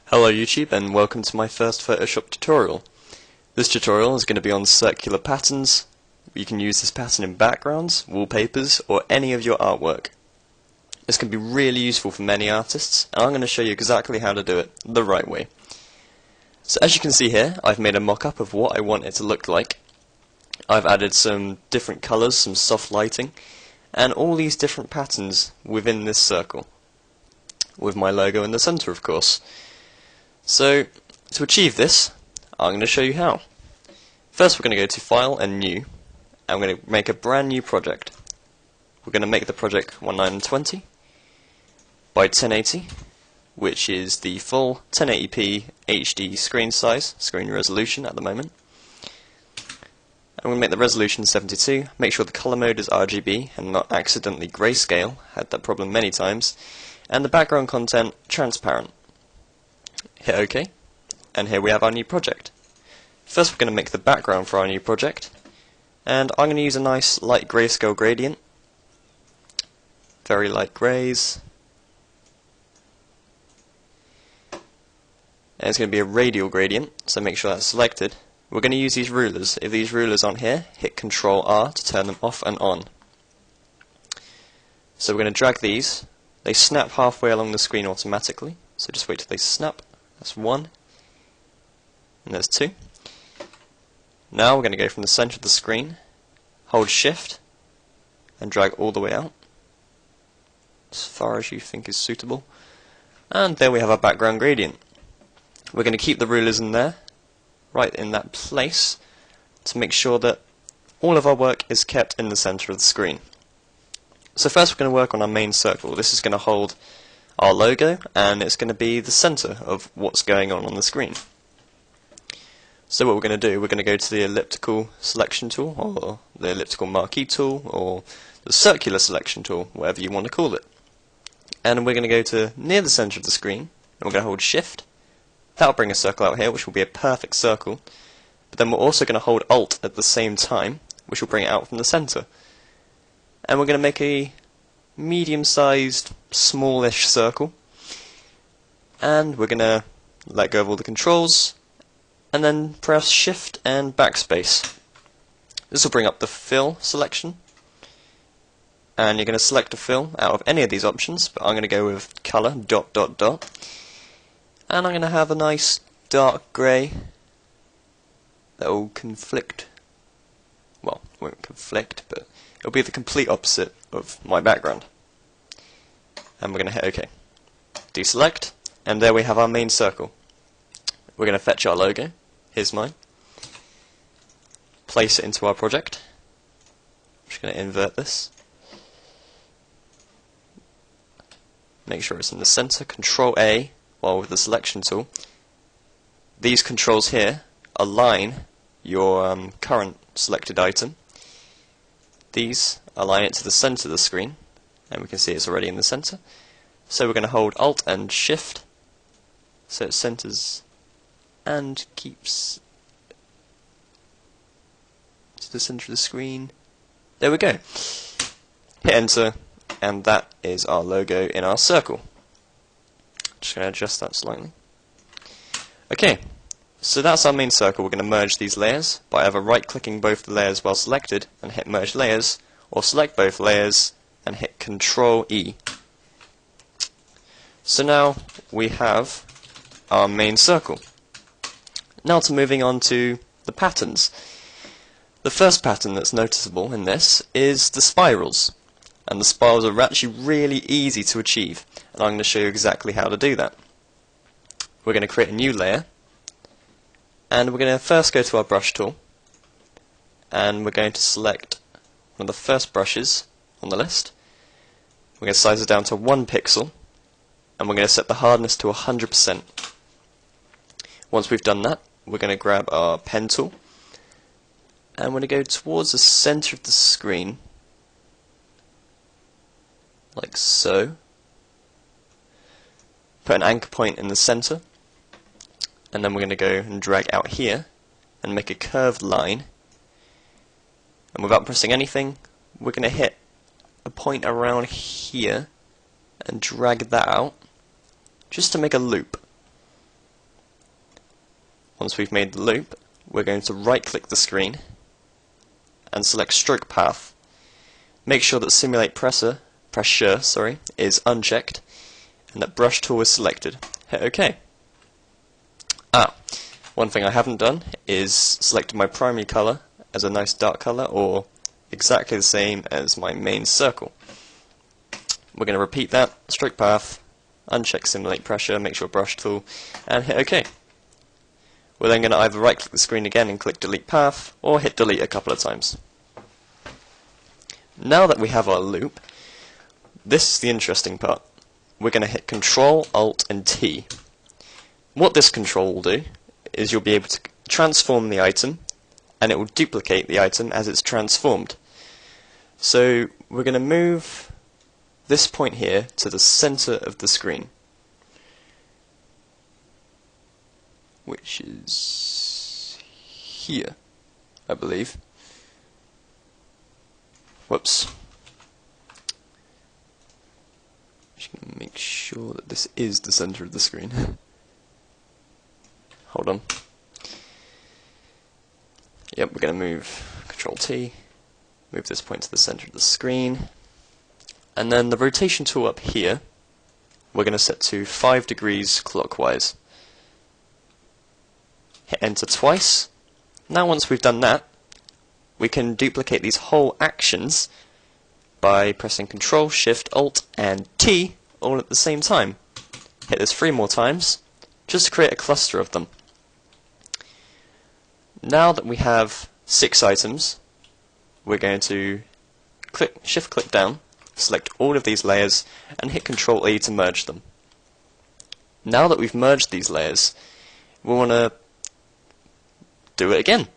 Hello YouTube and welcome to my first Photoshop tutorial. This tutorial is going to be on circular patterns. You can use this pattern in backgrounds, wallpapers, or any of your artwork. This can be really useful for many artists, and I'm going to show you exactly how to do it the right way. So as you can see here, I've made a mock-up of what I want it to look like. I've added some different colours, some soft lighting, and all these different patterns within this circle, with my logo in the centre of course. So, to achieve this, I'm going to show you how. First we're going to go to File and New, and we're going to make a brand new project. We're going to make the project 1920 by 1080, which is the full 1080p HD screen size, screen resolution at the moment. I'm going to make the resolution 72, make sure the color mode is RGB and not accidentally grayscale, had that problem many times, and the background content transparent. Hit OK, and here we have our new project. First we're going to make the background for our new project, and I'm going to use a nice light grayscale gradient, very light grays, and it's going to be a radial gradient, so make sure that's selected. We're going to use these rulers. If these rulers aren't here, hit Ctrl R to turn them off and on. So we're going to drag these. They snap halfway along the screen automatically, so just wait till they snap. That's one, and there's two. Now we're going to go from the center of the screen, hold Shift, and drag all the way out, as far as you think is suitable. And there we have our background gradient. We're going to keep the rulers in there, right in that place, to make sure that all of our work is kept in the center of the screen. So first we're going to work on our main circle. This is going to hold our logo, and it's going to be the center of what's going on the screen. So what we're going to do, we're going to go to the elliptical selection tool, or the elliptical marquee tool, or the circular selection tool, whatever you want to call it. And we're going to go to near the center of the screen, and we're going to hold Shift. That'll bring a circle out here, which will be a perfect circle. But then we're also going to hold Alt at the same time, which will bring it out from the center. And we're going to make a medium-sized, smallish circle, and we're going to let go of all the controls and then press Shift and Backspace. This will bring up the fill selection, and you're going to select a fill out of any of these options, but I'm going to go with color ... and I'm going to have a nice dark grey that will conflict, well, it won't conflict, but it'll be the complete opposite of my background. And we're going to hit OK. Deselect, and there we have our main circle. We're going to fetch our logo. Here's mine. Place it into our project. I'm just going to invert this. Make sure it's in the center. Control A while with the selection tool. These controls here align your current selected item. These align it to the center of the screen, and we can see it's already in the center. So we're going to hold Alt and Shift so it centers and keeps to the center of the screen. There we go. Hit Enter, and that is our logo in our circle. Just going to adjust that slightly. Okay, so that's our main circle. We're going to merge these layers by either right-clicking both the layers while selected and hit Merge Layers, or select both layers and hit Control E. So now we have our main circle. Now to moving on to the patterns. The first pattern that's noticeable in this is the spirals. And the spirals are actually really easy to achieve, and I'm going to show you exactly how to do that. We're going to create a new layer, and we're going to first go to our brush tool, and we're going to select one of the first brushes on the list. We're going to size it down to 1 pixel, and we're going to set the hardness to 100%. Once we've done that, we're going to grab our pen tool, and we're going to go towards the center of the screen, like so. Put an anchor point in the center, and then we're going to go and drag out here and make a curved line, and without pressing anything, we're going to hit a point around here and drag that out just to make a loop. once we've made the loop, we're going to right click the screen and select stroke path. Make sure that simulate pressure is unchecked and that brush tool is selected. Hit OK. One thing I haven't done is selected my primary colour as a nice dark colour, or exactly the same as my main circle. We're going to repeat that, stroke path, uncheck simulate pressure, make sure brush tool, and hit OK. We're then going to either right click the screen again and click delete path, or hit delete a couple of times. Now that we have our loop, this is the interesting part. We're going to hit Control, Alt and T. What this control will do is you'll be able to transform the item, and it will duplicate the item as it's transformed. So we're going to move this point here to the center of the screen, which is here, I believe. Whoops. Just going to make sure that this is the center of the screen. Hold on. Yep, we're going to move Control T, move this point to the center of the screen, and then the rotation tool up here, we're going to set to 5 degrees clockwise. Hit enter twice. Now once we've done that, we can duplicate these whole actions by pressing Control, Shift, Alt and T all at the same time. Hit this 3 more times, just to create a cluster of them. Now that we have 6 items, we're going to shift click down, select all of these layers and hit Control E to merge them. Now that we've merged these layers, we want to do it again.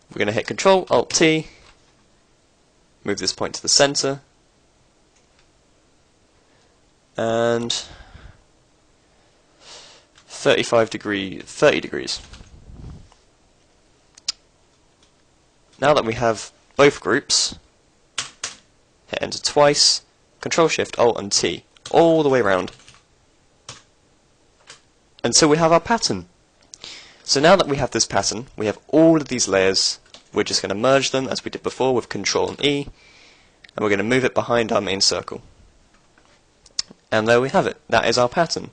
We're going to hit Control Alt T, move this point to the center, and 30 degrees. Now that we have both groups, hit enter twice, Control Shift Alt and T, all the way around, until we have our pattern. So now that we have this pattern, we have all of these layers, we're just going to merge them as we did before with Control and E, and we're going to move it behind our main circle. And there we have it, that is our pattern.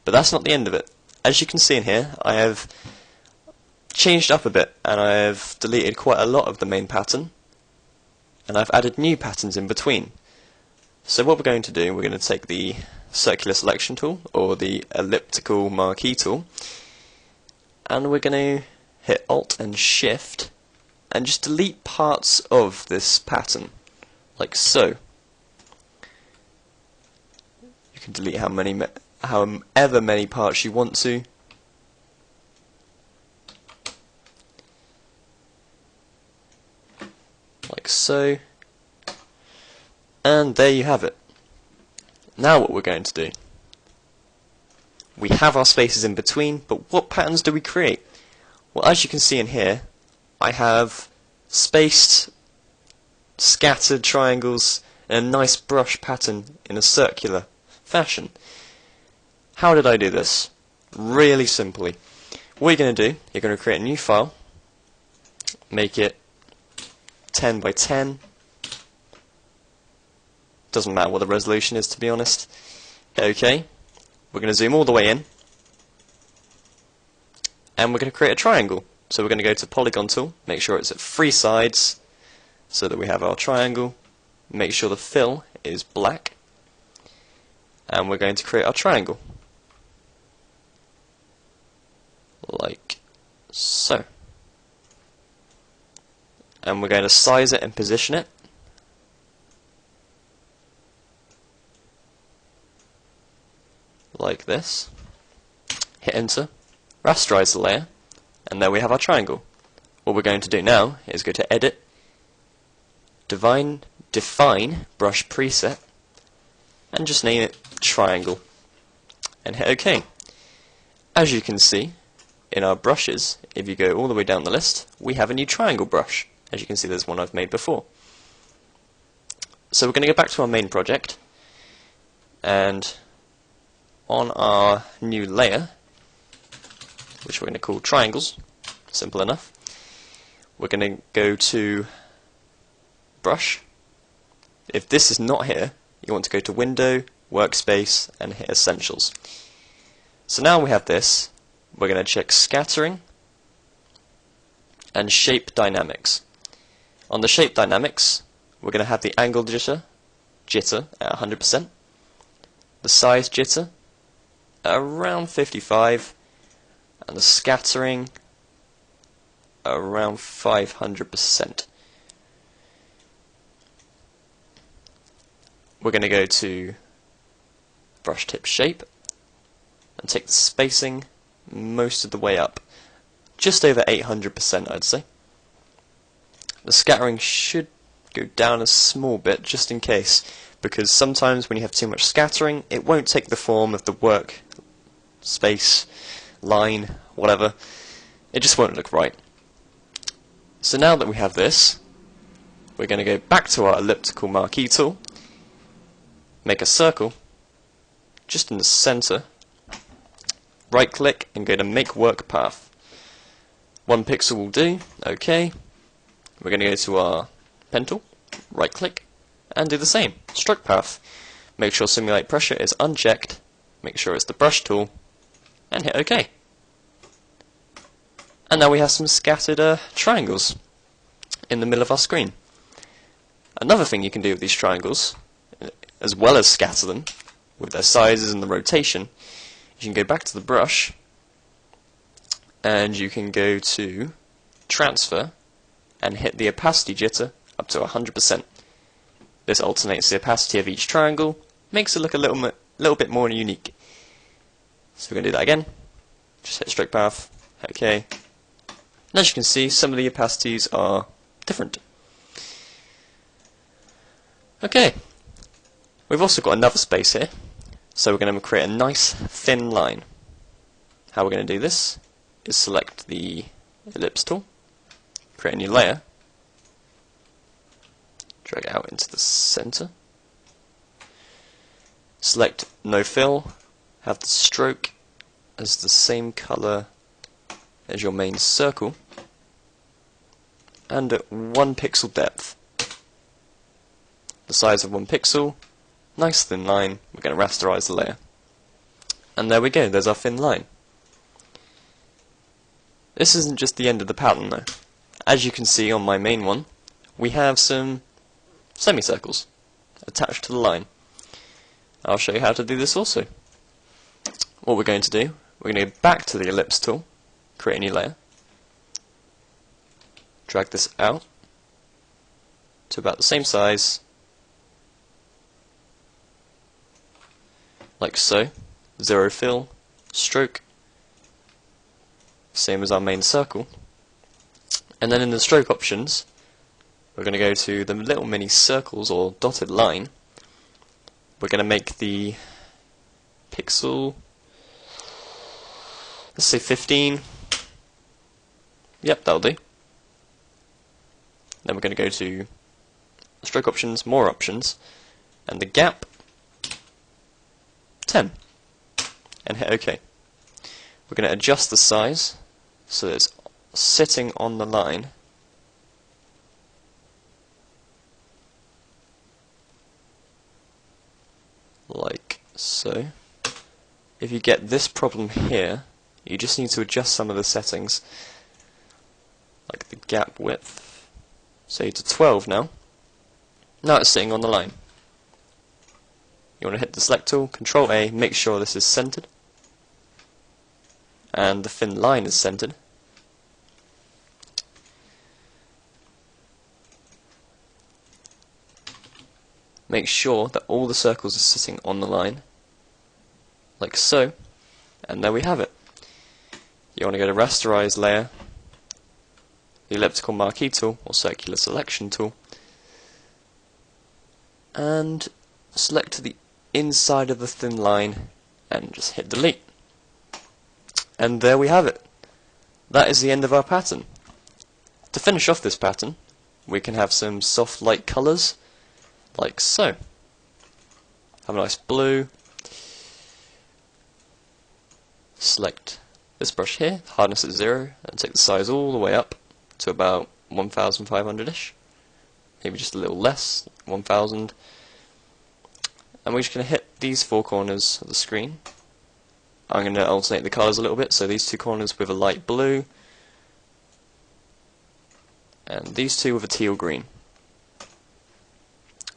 But that's not the end of it. As you can see in here, I have changed up a bit, and I have deleted quite a lot of the main pattern, and I've added new patterns in between. So what we're going to do, we're going to take the circular selection tool, or the elliptical marquee tool, and we're going to hit Alt and Shift, and just delete parts of this pattern, like so. You can delete however many parts you want to. Like so, and there you have it. Now what we're going to do, we have our spaces in between, but what patterns do we create? Well, as you can see in here, I have spaced, scattered triangles and a nice brush pattern in a circular fashion. How did I do this? Really simply. What you're going to do, you're going to create a new file, make it 10 by 10. Doesn't matter what the resolution is, to be honest. Okay, we're going to zoom all the way in, and we're going to create a triangle. So we're going to go to Polygon tool, make sure it's at 3 sides, so that we have our triangle. Make sure the fill is black, and we're going to create our triangle, like so. And we're going to size it and position it. Like this. Hit enter, rasterize the layer, and there we have our triangle. What we're going to do now is go to Edit, Define Brush Preset, and just name it Triangle, and hit OK. As you can see, in our brushes, if you go all the way down the list, we have a new triangle brush. As you can see, there's one I've made before. So we're going to go back to our main project, and on our new layer, which we're going to call triangles. Simple enough. We're going to go to brush. If this is not here, you want to go to Window, Workspace, and hit Essentials. So now we have this. We're going to check Scattering and Shape Dynamics. On the Shape Dynamics, we're going to have the angle jitter at 100%, the size jitter at around 55, and the scattering around 500%. We're going to go to brush tip shape and take the spacing most of the way up, just over 800% I'd say. The scattering should go down a small bit just in case, because sometimes when you have too much scattering it won't take the form of the work space, line, whatever. It just won't look right. So now that we have this, we're going to go back to our elliptical marquee tool, make a circle just in the center, right click and go to make work path. 1 pixel will do. OK. We're going to go to our pen tool, right click, and do the same. Stroke path. Make sure simulate pressure is unchecked, make sure it's the brush tool, and hit OK. And now we have some scattered triangles in the middle of our screen. Another thing you can do with these triangles, as well as scatter them, with their sizes and the rotation, you can go back to the brush, and you can go to Transfer, and hit the opacity jitter up to 100%. This alternates the opacity of each triangle, makes it look a little bit more unique. So we're going to do that again. Just hit stroke path, hit OK. And as you can see, some of the opacities are different. Okay, we've also got another space here, so we're going to create a nice thin line. How we're going to do this is select the ellipse tool, create a new layer, drag it out into the center, select no fill, have the stroke as the same color as your main circle, and at 1 pixel depth. The size of 1 pixel, nice thin line. We're going to rasterize the layer. And there we go, there's our thin line. This isn't just the end of the pattern though. As you can see on my main one, we have some semicircles attached to the line. I'll show you how to do this also. What we're going to do, we're going to go back to the ellipse tool, create a new layer, drag this out to about the same size, like so, 0 fill, stroke, same as our main circle. And then in the stroke options, we're going to go to the little mini circles or dotted line. We're going to make the pixel, let's say 15. Yep, that'll do. Then we're going to go to stroke options, more options, and the gap 10, and hit OK. We're going to adjust the size so that it's sitting on the line. Like so. If you get this problem here, you just need to adjust some of the settings, like the gap width, say to 12 now. Now it's sitting on the line. You want to hit the select tool, Control A, make sure this is centered, and the thin line is centered. Make sure that all the circles are sitting on the line, like so, and there we have it. You want to go to Rasterize Layer, the elliptical marquee tool, or circular selection tool, and select to the inside of the thin line, and just hit delete. And there we have it. That is the end of our pattern. To finish off this pattern, we can have some soft light colours, like so. Have a nice blue. Select this brush here, hardness is 0, and take the size all the way up to about 1500-ish. Maybe just a little less, 1000. And we're just going to hit these four corners of the screen. I'm going to alternate the colours a little bit, so these two corners with a light blue, and these two with a teal green.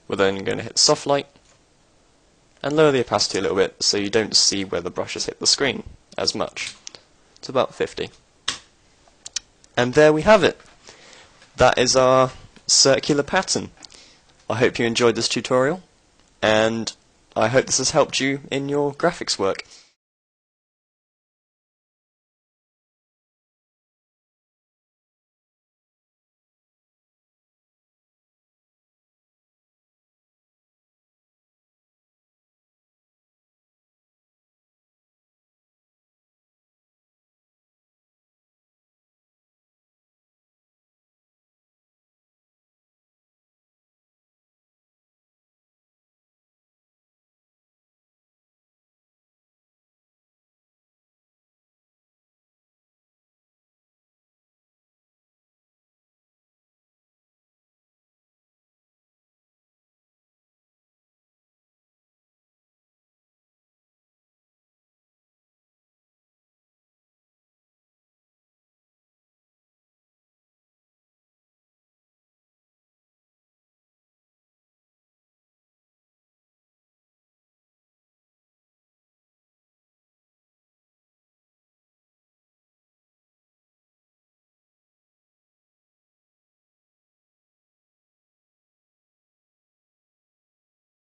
We're then going to hit soft light, and lower the opacity a little bit so you don't see where the brush has hit the screen as much. It's about 50. And there we have it. That is our circular pattern. I hope you enjoyed this tutorial, and I hope this has helped you in your graphics work.